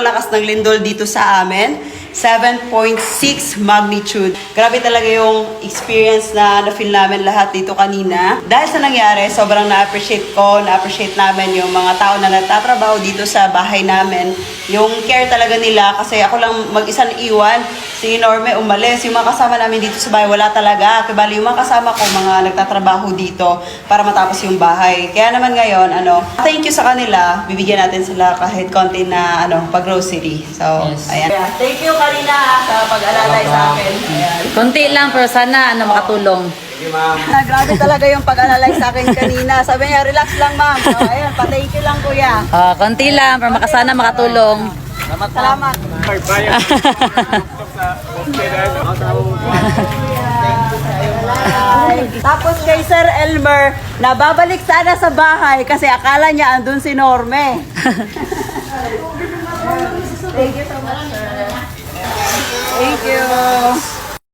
lakas ng lindol dito sa amin. 7.6 magnitude. Grabe talaga yung experience na na-feel namin lahat dito kanina. Dahil sa nangyari, sobrang na-appreciate namin yung mga tao na nagtatrabaho dito sa bahay namin. Yung care talaga nila kasi ako lang mag-isa iwan. Si Norme umalis. Yung mga kasama namin dito sa bahay, wala talaga. Kaya yung mga kasama ko, mga nagtatrabaho dito para matapos yung bahay. Kaya naman ngayon, thank you sa kanila. Bibigyan natin sila kahit konti na pag-grocery. So, Yes. ayan. Thank you kanina sa pag-alalay sa akin. Ayan. Konti lang pero sana makatulong. Grabe talaga yung pag-alalay sa akin kanina. Sabi niya, relax lang ma'am. So, ayan, pa-thank you lang kuya. Konti lang pero sana makatulong. Salamat. Tapos kay Sir Elmer, nababalik sana sa bahay kasi akala niya andun si Norme. Thank you so much, sir. Thank you.